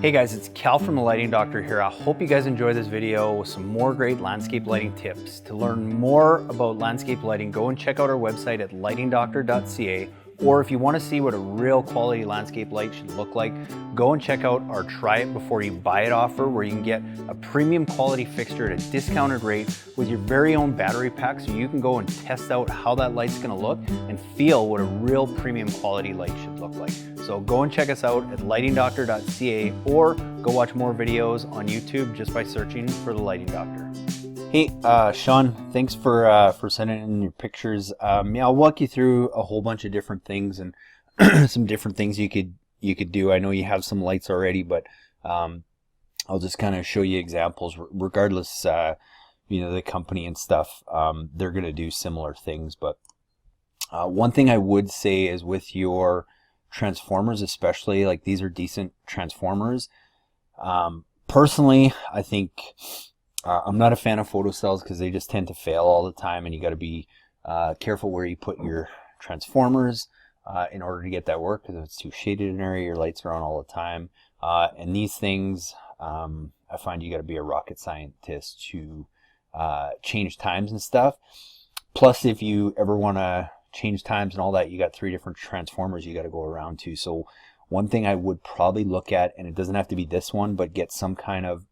Hey guys, it's Cal from the Lighting Doctor here. I hope you guys enjoy this video with some more great landscape lighting tips. To learn more about landscape lighting, go and check out our website at lightingdoctor.ca, or if you want to see what a real quality landscape light should look like, go and check out our Try It Before You Buy It offer, where you can get a premium quality fixture at a discounted rate with your very own battery pack, so you can go and test out how that light's going to look and feel what a real premium quality light should look like. So go and check us out at lightingdoctor.ca, or go watch more videos on YouTube just by searching for the Lighting Doctor. Hey, Sean, thanks for sending in your pictures. Yeah, I'll walk you through a whole bunch of different things and some different things you could do. I know you have some lights already, but I'll just kind of show you examples. Regardless, you know, the company and stuff, they're going to do similar things. But one thing I would say is with your transformers, especially, like, these are decent transformers. Personally, I think I'm not a fan of photocells because they just tend to fail all the time, and you got to be careful where you put your transformers in order to get that work, because if it's too shaded in an area, your lights are on all the time. And these things, I find you got to be a rocket scientist to change times and stuff. Plus, if you ever want to change times and all that, you got 3 different transformers you got to go around to. So one thing I would probably look at, and it doesn't have to be this one, but get some kind of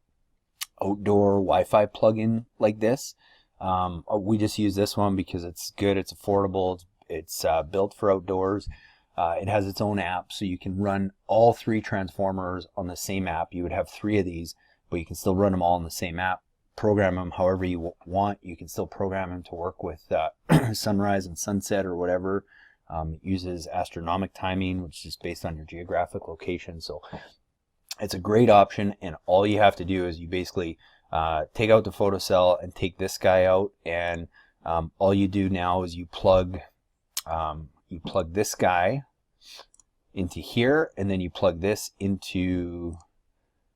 outdoor Wi-Fi plug-in like this. We just use this one because it's good, it's affordable, it's built for outdoors. It has its own app, so you can run all 3 transformers on the same app. You would have 3 of these, but you can still run them all on the same app. Program them however you want. You can still program them to work with sunrise and sunset or whatever. It uses astronomic timing, which is based on your geographic location. So it's a great option, and all you have to do is you basically take out the photocell and take this guy out, and all you do now is you plug this guy into here, and then you plug this into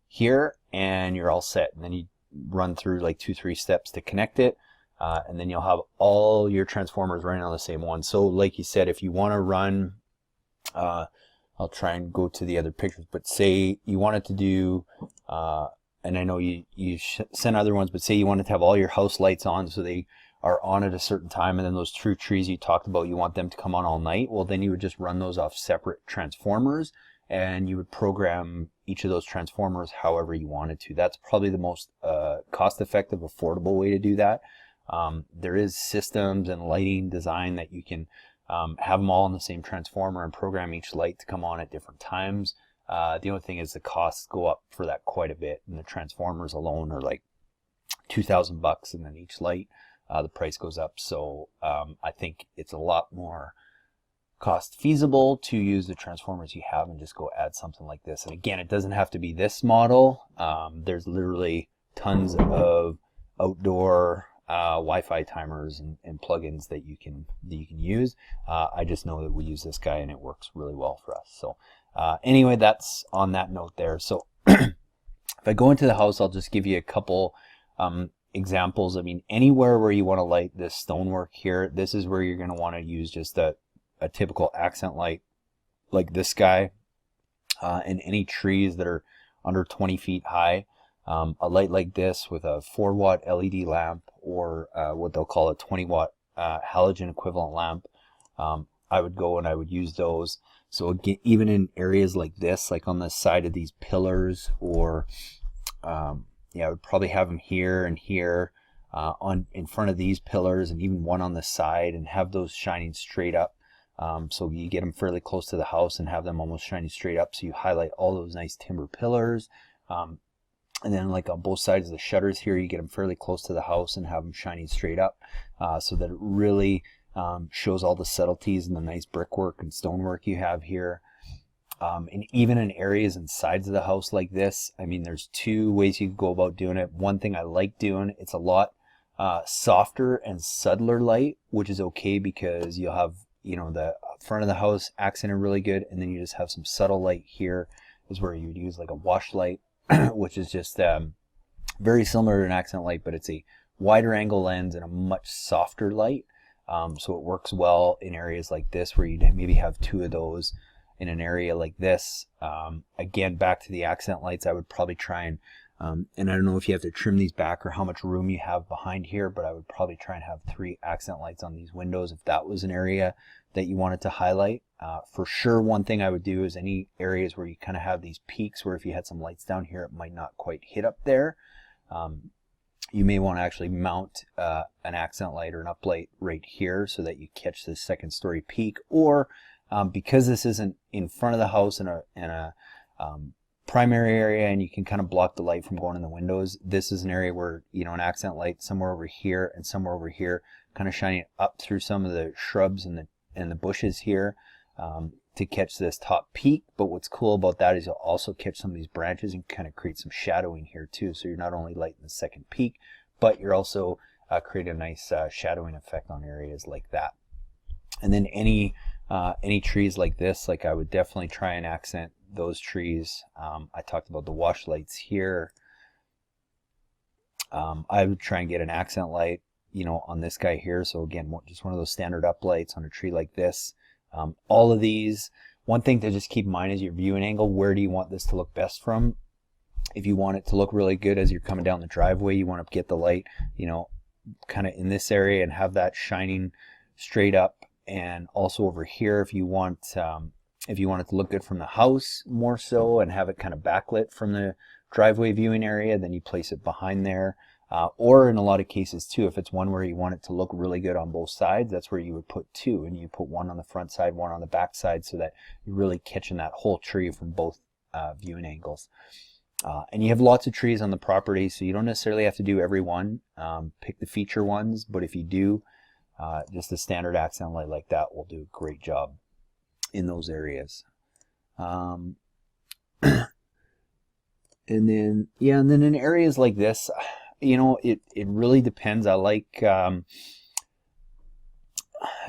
here, and you're all set. And then you run through like 2-3 steps to connect it, and then you'll have all your transformers running on the same one. So like you said, if you want to run, I'll try and go to the other pictures, but say you wanted to do, and I know you send other ones, but say you wanted to have all your house lights on, so they are on at a certain time, and then those 2 trees you talked about, you want them to come on all night. Well, then you would just run those off separate transformers, and you would program each of those transformers however you wanted to. That's probably the most cost-effective, affordable way to do that. There is systems and lighting design that you can have them all on the same transformer and program each light to come on at different times. The only thing is the costs go up for that quite a bit, and the transformers alone are like $2,000, and then each light, the price goes up. So I think it's a lot more cost feasible to use the transformers you have and just go add something like this. And again, it doesn't have to be this model. There's literally tons of outdoor Wi-Fi timers and plugins that you can use. I just know that we use this guy and it works really well for us. So anyway, that's on that note there. So if I go into the house, I'll just give you a couple examples. I mean, anywhere where you want to light this stonework here, this is where you're going to want to use just a typical accent light like this guy, and any trees that are under 20 feet high. A light like this with a 4-watt LED lamp, or what they'll call a 20-watt halogen equivalent lamp, I would go and I would use those. So again, even in areas like this, like on the side of these pillars, or yeah, I would probably have them here and here, in front of these pillars, and even one on the side, and have those shining straight up. So you get them fairly close to the house and have them almost shining straight up, so you highlight all those nice timber pillars. And then like on both sides of the shutters here, you get them fairly close to the house and have them shining straight up, so that it really shows all the subtleties and the nice brickwork and stonework you have here. And even in areas and sides of the house like this, I mean, there's 2 ways you can go about doing it. One thing I like doing, it's a lot softer and subtler light, which is okay because you'll have, you know, the front of the house accented really good, and then you just have some subtle light here is where you would use like a wash light, which is just very similar to an accent light, but it's a wider angle lens and a much softer light. So it works well in areas like this where you maybe have 2 of those, in an area like this. Again, back to the accent lights, I would probably try and I don't know if you have to trim these back or how much room you have behind here, but I would probably try and have 3 accent lights on these windows if that was an area that you wanted to highlight. For sure, one thing I would do is any areas where you kind of have these peaks where if you had some lights down here, it might not quite hit up there. You may want to actually mount an accent light or an uplight right here so that you catch this 2nd story peak, or because this isn't in front of the house in a primary area and you can kind of block the light from going in the windows, this is an area where, you know, an accent light somewhere over here and somewhere over here, kind of shining up through some of the shrubs and the bushes here to catch this top peak. But what's cool about that is you'll also catch some of these branches and kind of create some shadowing here too. So you're not only lighting the 2nd peak, but you're also creating a nice shadowing effect on areas like that. And then any trees like this, like I would definitely try and accent those trees. I talked about the wash lights here. I would try and get an accent light, you know, on this guy here. So again, just one of those standard uplights on a tree like this. All of these, one thing to just keep in mind is your viewing angle. Where do you want this to look best from? If you want it to look really good as you're coming down the driveway, you want to get the light, you know, kind of in this area and have that shining straight up. And also over here, if you want it to look good from the house more so and have it kind of backlit from the driveway viewing area, then you place it behind there. Or in a lot of cases too, if it's one where you want it to look really good on both sides, that's where you would put 2, and you put one on the front side, one on the back side, so that you're really catching that whole tree from both viewing angles. And you have lots of trees on the property, so you don't necessarily have to do every one. Pick the feature ones, but if you do, just a standard accent light like that will do a great job in those areas. And then in areas like this, you know, it really depends. I like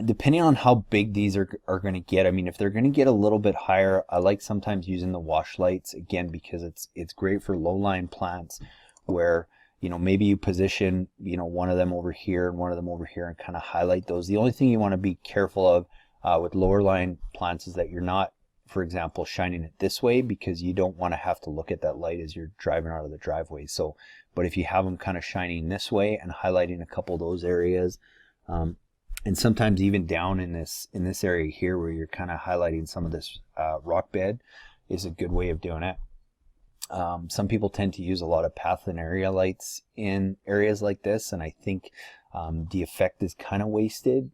depending on how big these are going to get. I mean, if they're going to get a little bit higher, I like sometimes using the wash lights, again, because it's great for low-lying plants where, you know, maybe you position, you know, one of them over here and one of them over here and kind of highlight those. The only thing you want to be careful of with lower lying plants is that you're not, for example, shining it this way, because you don't want to have to look at that light as you're driving out of the driveway. So, but if you have them kind of shining this way and highlighting a couple of those areas, and sometimes even down in this area here where you're kind of highlighting some of this rock bed, is a good way of doing it. Some people tend to use a lot of pathline area lights in areas like this, and I think the effect is kind of wasted.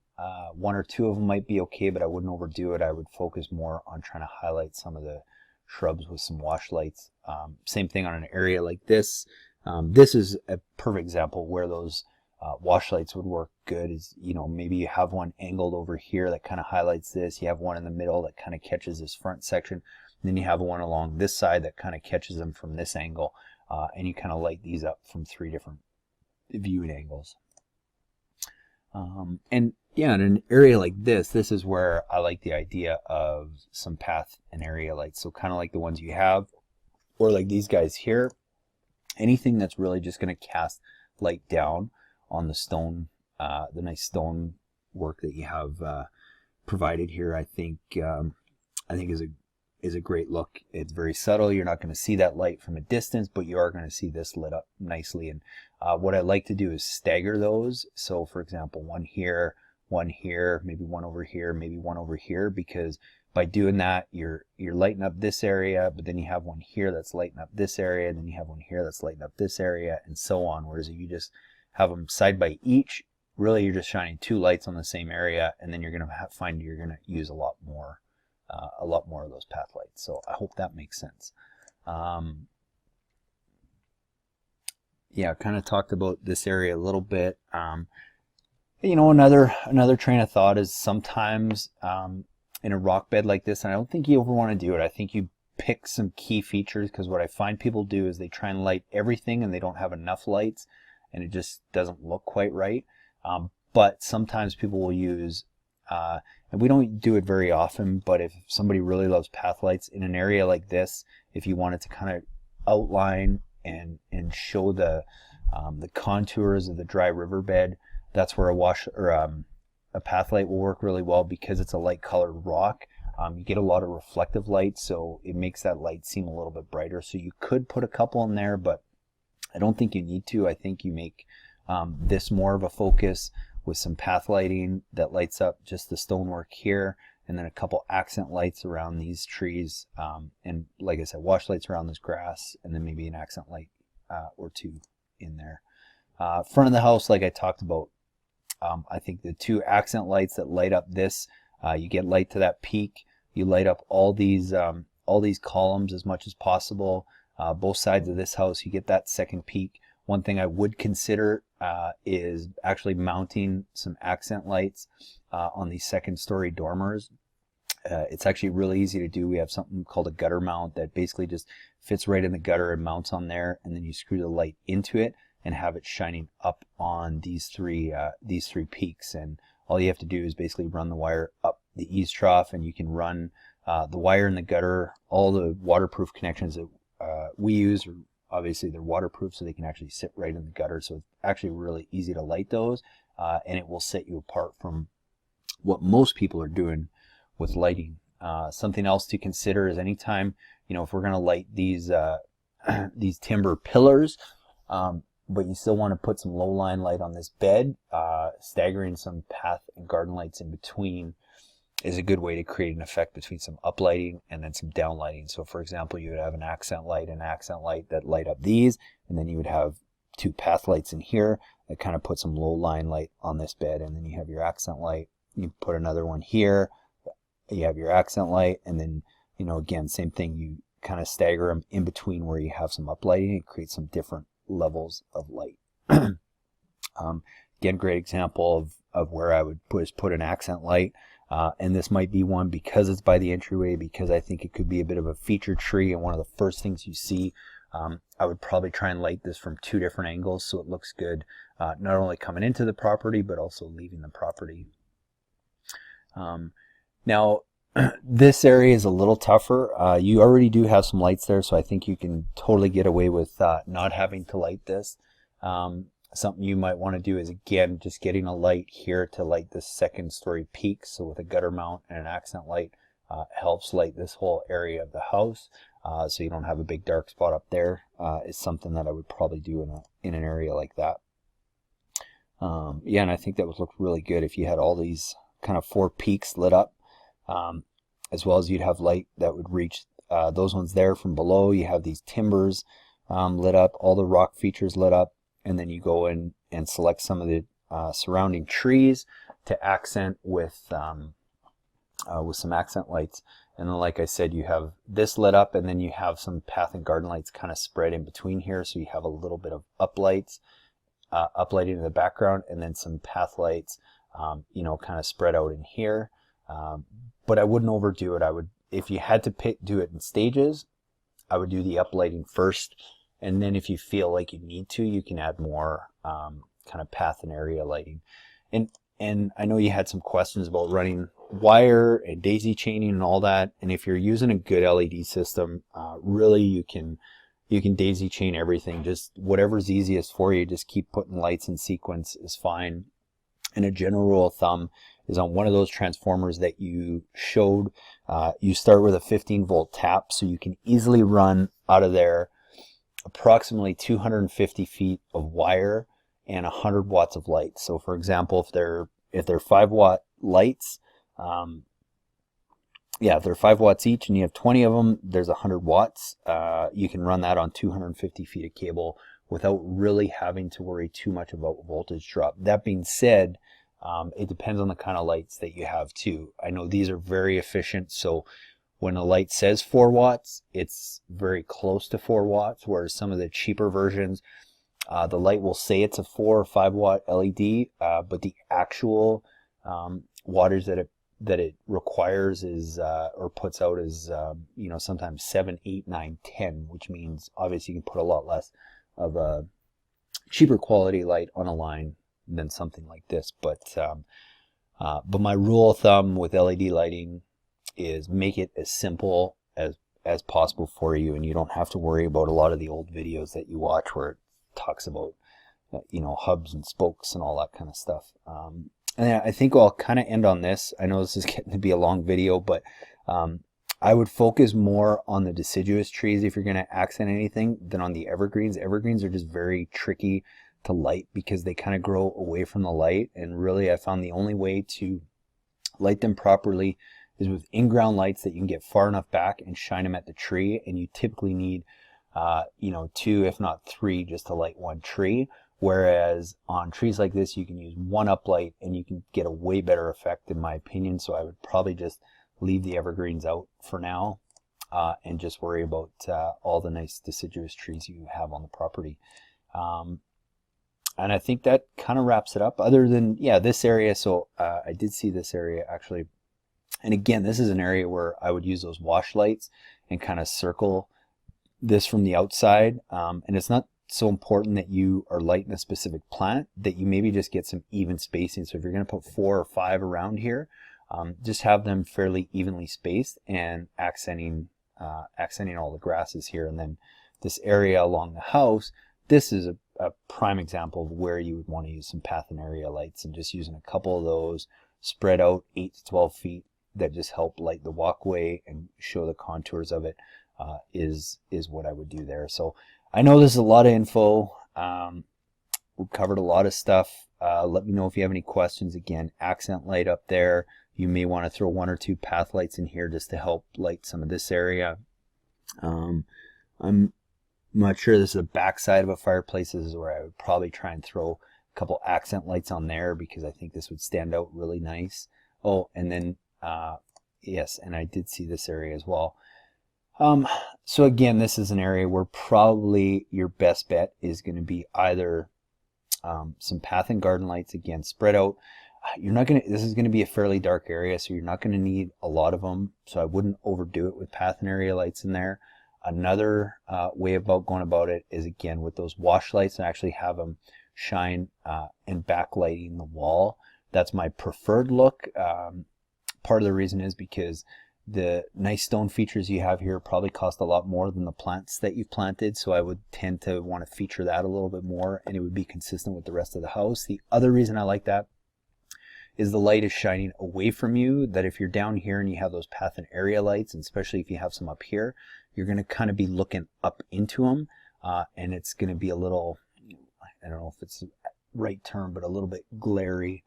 1 or 2 of them might be okay, but I wouldn't overdo it. I would focus more on trying to highlight some of the shrubs with some wash lights. Same thing on an area like this. This is a perfect example where those wash lights would work good. Is, you know, maybe you have one angled over here that kind of highlights this. You have one in the middle that kind of catches this front section. And then you have one along this side that kind of catches them from this angle. And you kind of light these up from 3 different viewing angles. And yeah, in an area like this is where I like the idea of some path and area lights. So kind of like the ones you have, or like these guys here, anything that's really just going to cast light down on the stone, the nice stone work that you have provided here, I think is a great look. It's very subtle. You're not going to see that light from a distance, but you are going to see this lit up nicely. And what I like to do is stagger those. So for example, one here, maybe one over here, maybe one over here, because by doing that, you're lighting up this area, but then you have one here that's lighting up this area, and then you have one here that's lighting up this area, and so on. Whereas if you just have them side by each, really you're just shining 2 lights on the same area, and then you're going to find you're going to use a lot more of those path lights. So I hope that makes sense. Yeah, kind of talked about this area a little bit. You know, another train of thought is sometimes in a rock bed like this, and I don't think you ever want to do it. I think you pick some key features, because what I find people do is they try and light everything and they don't have enough lights, and it just doesn't look quite right. But sometimes people will use, and we don't do it very often, but if somebody really loves path lights in an area like this, if you wanted to kind of outline and show the contours of the dry riverbed, that's where a path light will work really well, because it's a light colored rock. You get a lot of reflective light, so it makes that light seem a little bit brighter. So you could put a couple in there, but I don't think you need to. I think you make this more of a focus with some path lighting that lights up just the stonework here, and then a couple accent lights around these trees, and like I said, wash lights around this grass, and then maybe an accent light or two in there. Front of the house, like I talked about, I think the 2 accent lights that light up this, you get light to that peak. You light up all these columns as much as possible. Both sides of this house, you get that second peak. One thing I would consider is actually mounting some accent lights on these second-story dormers. It's actually really easy to do. We have something called a gutter mount that basically just fits right in the gutter and mounts on there, and then you screw the light into it and have it shining up on these three peaks. And all you have to do is basically run the wire up the eaves trough, and you can run the wire in the gutter. All the waterproof connections that we use are obviously they're waterproof, so they can actually sit right in the gutter. So it's actually really easy to light those, and it will set you apart from what most people are doing with lighting. Something else to consider is anytime, if we're going to light these these timber pillars, but you still want to put some low line light on this bed, staggering some path and garden lights in between is a good way to create an effect between some uplighting and then some downlighting. So for example, you would have an accent light that light up these, and then you would have 2 path lights in here that kind of put some low line light on this bed, and then you have your accent light. You put another one here, you have your accent light, and then again, same thing, you kind of stagger them in between where you have some uplighting and create some different levels of light. Again, great example of where I would put an accent light, and this might be one because it's by the entryway, because I think it could be a bit of a featured tree and one of the first things you see. I would probably try and light this from 2 different angles so it looks good, not only coming into the property but also leaving the property. Now this area is a little tougher. You already do have some lights there, so I think you can totally get away with not having to light this. Something you might want to do is, again, just getting a light here to light this second-story peak. So with a gutter mount and an accent light, helps light this whole area of the house, so you don't have a big dark spot up there. Is something that I would probably do in an area like that. Yeah, and I think that would look really good if you had all these kind of 4 peaks lit up, as well as you'd have light that would reach those ones there from below. You have these timbers lit up, all the rock features lit up, and then you go in and select some of the surrounding trees to accent with some accent lights. And then, like I said, you have this lit up, and then you have some path and garden lights kind of spread in between here, so you have a little bit of uplighting in the background, and then some path lights kind of spread out in here. But I wouldn't overdo it. If you had to do it in stages, I would do the uplighting first, and then if you feel like you need to, you can add more kind of path and area lighting. And I know you had some questions about running wire and daisy chaining and all that. And if you're using a good LED system, really you can daisy chain everything. Just whatever's easiest for you. Just keep putting lights in sequence is fine. And a general rule of thumb is on one of those transformers that you showed, you start with a 15-volt tap, so you can easily run out of there approximately 250 feet of wire and 100 watts of light. So for example, if they're 5-watt lights, if they're 5 watts each and you have 20 of them, there's 100 watts. You can run that on 250 feet of cable without really having to worry too much about voltage drop. That being said, it depends on the kind of lights that you have too. I know these are very efficient, so when a light says 4 watts, it's very close to 4 watts, whereas some of the cheaper versions, the light will say it's a 4 or 5 watt LED, but the actual wattage that it requires is or puts out is sometimes 7, 8, 9, 10, which means obviously you can put a lot less of a cheaper quality light on a line than something like this. But my rule of thumb with LED lighting is make it as simple as possible for you, and you don't have to worry about a lot of the old videos that you watch where it talks about hubs and spokes and all that kind of stuff. And I think I'll kind of end on this. I know this is getting to be a long video, but I would focus more on the deciduous trees if you're going to accent anything than on the evergreens. Evergreens are just very tricky to light because they kind of grow away from the light, and really I found the only way to light them properly is with in-ground lights that you can get far enough back and shine them at the tree, and you typically need you know, 2 if not 3 just to light one tree. Whereas on trees like this you can use one uplight and you can get a way better effect in my opinion. So I would probably just leave the evergreens out for now and just worry about all the nice deciduous trees you have on the property. And I think that kind of wraps it up, other than, yeah, this area. So I did see this area actually. And again, this is an area where I would use those wash lights and kind of circle this from the outside. And it's not so important that you are lighting a specific plant, that you maybe just get some even spacing. So if you're going to put 4 or 5 around here, just have them fairly evenly spaced and accenting all the grasses here. And then this area along the house, this is a prime example of where you would want to use some path and area lights, and just using a couple of those spread out 8 to 12 feet that just help light the walkway and show the contours of it is what I would do there. So I know this is a lot of info. We've covered a lot of stuff. Let me know if you have any questions. Again, accent light up there. You may want to throw 1 or 2 path lights in here just to help light some of this area. I'm not sure, this is the back side of a fireplace. This is where I would probably try and throw a couple accent lights on there because I think this would stand out really nice. Oh, and then yes, and I did see this area as well. So again, this is an area where probably your best bet is going to be either some path and garden lights, again spread out. You're not going to, this is going to be a fairly dark area, so you're not going to need a lot of them, so I wouldn't overdo it with path and area lights in there. Another way about going about it is, again, with those wash lights, and actually have them shine and backlighting the wall. That's my preferred look. Part of the reason is because the nice stone features you have here probably cost a lot more than the plants that you've planted, so I would tend to want to feature that a little bit more, and it would be consistent with the rest of the house. The other reason I like that is the light is shining away from you, that if you're down here and you have those path and area lights, and especially if you have some up here, you're going to kind of be looking up into them, and it's going to be a little, I don't know if it's the right term, but a little bit glary,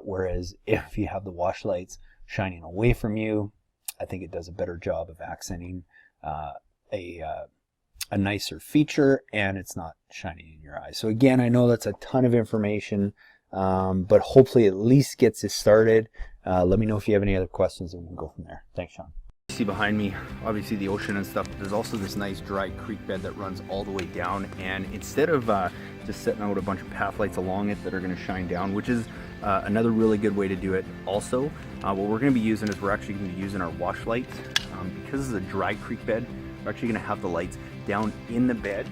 whereas if you have the wash lights shining away from you, I think it does a better job of accenting a nicer feature, and it's not shining in your eyes. So again, I know that's a ton of information, but hopefully at least gets you started. Let me know if you have any other questions, and we can go from there. Thanks, Sean. You see behind me, obviously the ocean and stuff, but there's also this nice dry creek bed that runs all the way down, and instead of just setting out a bunch of path lights along it that are going to shine down, which is another really good way to do it also, what we're going to be using is we're actually going to be using our wash lights. Because this is a dry creek bed, we're actually going to have the lights down in the bed,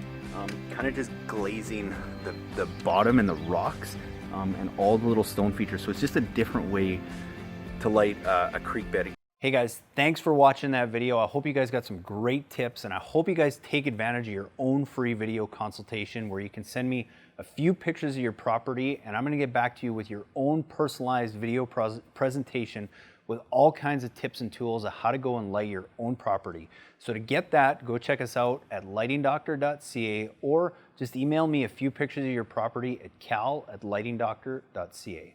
kind of just glazing the bottom and the rocks and all the little stone features. So it's just a different way to light a creek bed. Hey guys, thanks for watching that video. I hope you guys got some great tips, and I hope you guys take advantage of your own free video consultation where you can send me a few pictures of your property, and I'm gonna get back to you with your own personalized video presentation with all kinds of tips and tools of how to go and light your own property. So to get that, go check us out at lightingdoctor.ca, or just email me a few pictures of your property at cal@lightingdoctor.ca.